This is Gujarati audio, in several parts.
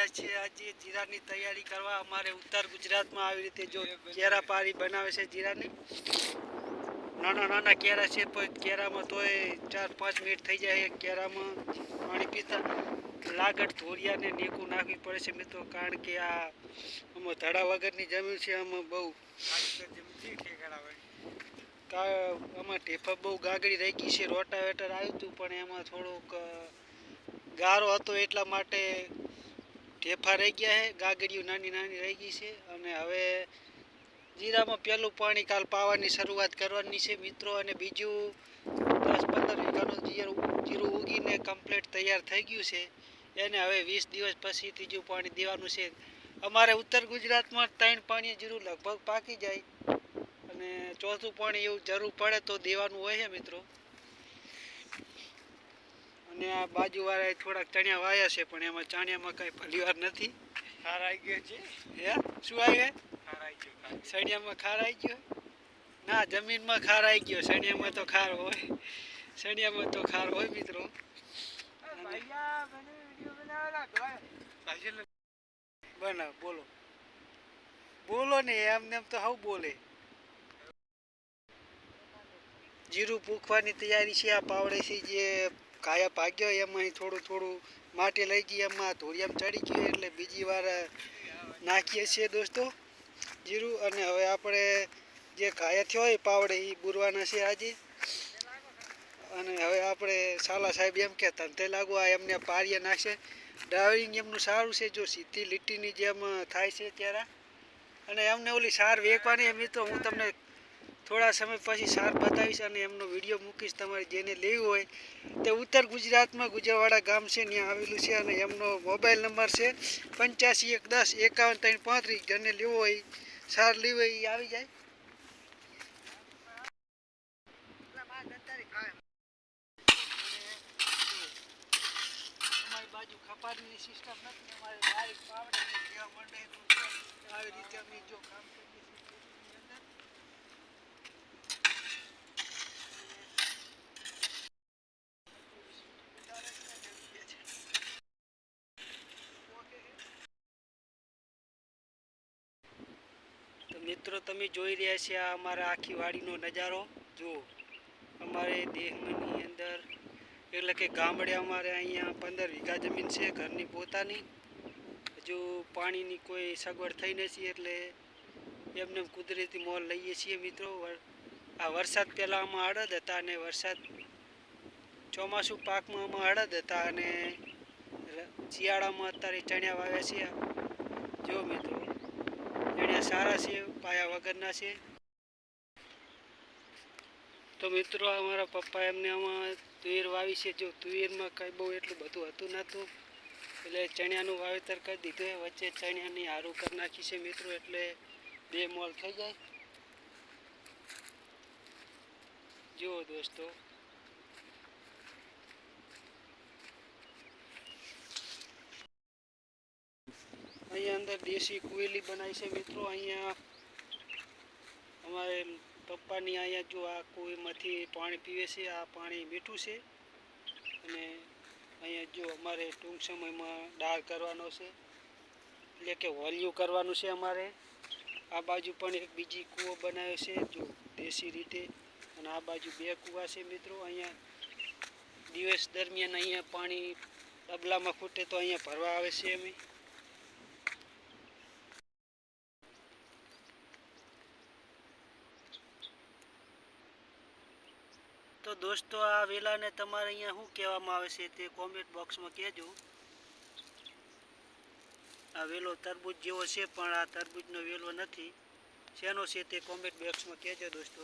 રહ્યા છીએ આજે જીરાની તૈયારી કરવા। અમારે ઉત્તર ગુજરાતમાં આવી રીતે જો કેરા પારી બનાવે છે જીરાની। નાના નાના કેરા છે, પણ કેરામાં તોય 4-5 મિનિટ થઈ જાય। કેરામાં પાણી પીતા લાગડ ધોરિયાને નીકું નાખવી પડે છે મિત્રો, કારણ કે આ આમાં ધડા વગરની જમીન છે। આમાં બહુ આમાં ઢેફા બહુ ગાગડી રહી ગઈ છે। રોટાવેટર આવ્યું હતું પણ એમાં થોડુંક ગારો હતો એટલા માટે ઢેફા રહી ગયા છે, ગાગડીઓ નાની નાની રહી ગઈ છે। અને હવે જીરામાં પહેલું પાણી કાલ પાવાની શરૂઆત કરવાની છે મિત્રો। અને બીજું 10-15 વીઘાનું જીરું ઉગીને કમ્પ્લીટ તૈયાર થઈ ગયું છે, એને હવે 20 દિવસ પછી ત્રીજું પાણી દેવાનું છે। અમારે ઉત્તર ગુજરાતમાં 3 પાણીએ જીરું લગભગ પાકી જાય અને ચોથું પાણી એવું જરૂર પડે તો દેવાનું હોય છે મિત્રો। અને આ બાજુવાળાએ થોડાક ચણિયા વાયા છે, પણ એમાં ચણિયામાં કાંઈ ભલીવાર નથી। ખાર આવી ગયો છે। હે શું આવી ગયો? ખાર આવી ગયો। સણિયામાં ખાર આવી ગયો? ના, જમીનમાં ખાર આવી ગયો, સણિયામાં તો ખાર હોય। સણિયામાં તો ખાર હોય મિત્રો। બનાવ બોલો બોલો ને, એમને એમ તો હાવ બોલે। જીરું પૂખવાની તૈયારી છે। આ પાવડેથી જે કાયા ભાગ્યો એમાં થોડું થોડું માટી લઈ ગઈ, એમાં ધોરિયામાં ચડી ગયું એટલે બીજી વાર નાખીએ છીએ દોસ્તો જીરું। અને હવે આપણે જે કાયા થયો હોય પાવડે એ બુરવાના છે આજે। અને હવે આપણે સાલા સાહેબ એમ કે ધંધે લાગુ, આ એમને પારીએ નાખશે। ડ્રાઇવિંગ એમનું સારું છે, જો સીધી લીટીની જેમ થાય છે ત્યારે। અને એમને ઓલી સાર વેચવાની મિત્રો, હું તમને થોડા સમય પછી સાર બતાવીશ અને એમનો વિડીયો મૂકીશ। તમારે જેને લેવું હોય તે ઉત્તર ગુજરાતમાં ગુજરવાડા ગામ છે ત્યાં આવેલું છે। અને એમનો મોબાઈલ નંબર છે 85 110 51 335। જેને લેવો હોય સાર લેવો હોય એ આવી જાય। અમારી બાજુ ખપારીની સિસ્ટમ નથી, અમારે ડાયરેક્ટ પાવડે લેવા માંડે તો આવી રીતે અમે જો કામ કરીએ છીએ ખેતરની અંદર। તો મિત્રો તમે જોઈ રહ્યા છે આ અમારા આખી વાડીનો નજારો જુઓ। અમારે દેહની અંદર એટલે કે ગામડે અમારે અહીંયા 15 વીઘા જમીન છે ઘરની પોતાની। હજુ પાણીની કોઈ સગવડ થઈ નથી એટલે એમને કુદરતી મોલ લઈએ છીએ મિત્રો। આ વરસાદ પહેલાં આમાં અડદ હતા અને વરસાદ ચોમાસું પાકમાં આમાં અડદ હતા અને શિયાળામાં અત્યારે ચણિયા વાવ્યા છે। જો મિત્રો ચણિયા સારા છે, પાયા વગરના છે। તો મિત્રો અમારા પપ્પા એમને આમાં તુવેર વાવી છે। જો તુવેરમાં કંઈ બહુ એટલું બધું હતું નહોતું એટલે ચણિયાનું વાવેતર કરી દીધું, વચ્ચે ચણિયાની હારું કરી નાખી છે મિત્રો, એટલે 2 મોલ થઈ જાય। જુઓ દોસ્તો અહીંયા અંદર દેશી કુવેલી બનાવી છે મિત્રો। અહીંયા અમારે પપ્પાની અહીંયા જો આ કુવેમાંથી પાણી પીવે છે, આ પાણી મીઠું છે। અને અહીંયા જો અમારે ટૂંક સમયમાં ડાળ કરવાનો છે, એટલે કે હોલિયું કરવાનું છે અમારે। આ બાજુ પણ એક બીજી કૂવો બનાવ્યો છે જો દેશી રીતે, અને આ બાજુ 2 કૂવા છે મિત્રો। અહીંયા દિવસ દરમિયાન અહીંયા પાણી ડબલામાં ખૂટે તો અહીંયા ભરવા આવે છે અમે। તો દોસ્તો આ વેલાને તમારે અહીંયા શું કહેવામાં આવે છે તે કોમેન્ટ બોક્સમાં કહેજો। આ વેલો તરબૂચ જેવો છે પણ આ તરબૂચનો વેલો નથી, શેનો છે તે કોમેન્ટ બોક્સમાં કહેજો દોસ્તો।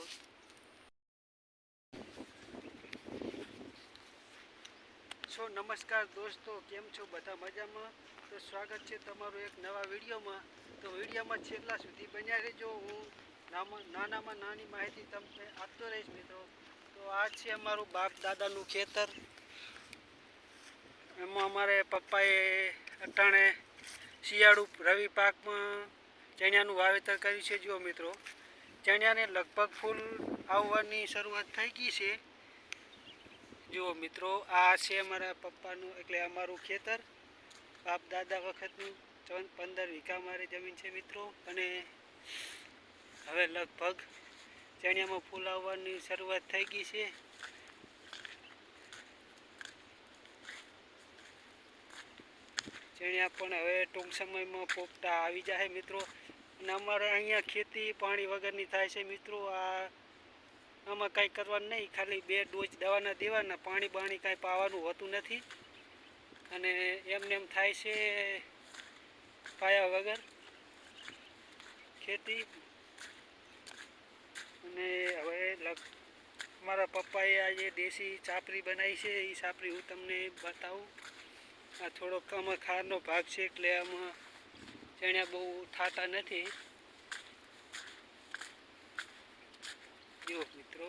સો નમસ્કાર દોસ્તો, કેમ છો બધા મજામાં? તો સ્વાગત છે તમારું એક નવા વિડીયોમાં। તો વિડીયોમાં છેલ્લા સુધી બન્યા રહેજો, હું નાનામાં નાની માહિતી તમને આપતો રહીશ મિત્રો। તો આ છે અમારું બાપ દાદાનું ખેતર। એમાં અમારે પપ્પાએ અટાણે શિયાળુ રવિ પાકમાં ચણિયાનું વાવેતર કર્યું છે। જુઓ મિત્રો ચણિયાને લગભગ ફૂલ આવવાની શરૂઆત થઈ ગઈ છે। જુઓ મિત્રો આ છે અમારા પપ્પાનું એટલે અમારું ખેતર। બાપ દાદા વખતનું 15 વીઘા મારી જમીન છે મિત્રો. અને હવે લગભગ ચણિયામાં ફૂલ આવવાની શરૂઆત થઈ ગઈ છે. ચણિયા પણ હવે ટૂંક સમયમાં પોપટા આવી જાય મિત્રો. અને અમારે અહીંયા ખેતી પાણી વગરની થાય છે મિત્રો. આમાં કાંઈ કરવાનું નહીં, ખાલી 2 ડોઝ દવાના દેવાના, પાણી બાણી કાંઈ પાવાનું હોતું નથી. અને એમને એમ થાય છે પાયા વગર ખેતી. અને હવે મારા પપ્પાએ આજે દેશી ચાપરી બનાવી છે, એ ચાપરી હું તમને બતાવું. આ થોડોક આમાં ખારનો ભાગ છે એટલે આમાં ચણિયા બહુ થતા નથી. જો મિત્રો,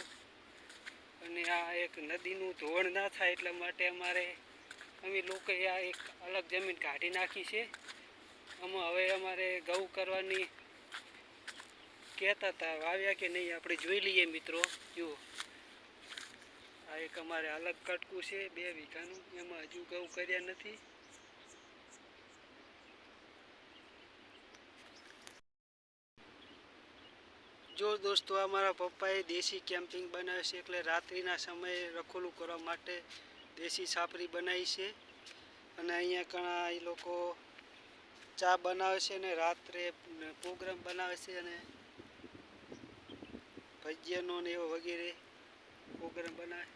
અને આ એક નદીનું ધોવાણ ના થાય એટલા માટે અમે લોકોએ આ એક અલગ જમીન કાઢી નાખી છે. આમાં હવે અમારે ઘઉં કરવાની કહેતા હતા, વાવ્યા કે નહીં આપણે જોઈ લઈએ મિત્રો. જુઓ, આ એક અમારે અલગ કટકું છે 2 વીઘાનું, એમાં હજુ ઘઉં કર્યા નથી. જો દોસ્તો, આ મારા પપ્પાએ દેશી કેમ્પિંગ બનાવે છે, એટલે રાત્રિના સમયે રખોલું કરવા માટે દેશી છાપરી બનાવી છે. અને અહીંયા ઘણા એ લોકો ચા બનાવે છે અને રાત્રે પ્રોગ્રામ બનાવે છે, અને ભજીયાનો ને એવો વગેરે પ્રોગ્રામ બનાવે.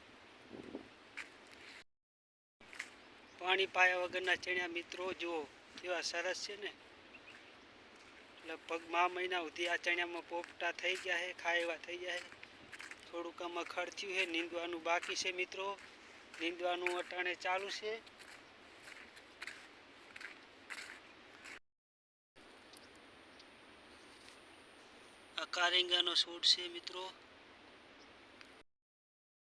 પાણી પાયા વગરના ચણિયા મિત્રો જુઓ કેવા સરસ છે ને. લગભગ મહિના સુધી આ ચણિયામાં પોપટા થઈ ગયા છે, ખાવા થઈ ગયા છે. થોડુંક આમાં ખર્ચ્યું છે, નીંદવાનું બાકી છે મિત્રો. નીંદવાનું અટાણે ચાલુ છે. આ કારેંગાનો છોડ છે મિત્રો.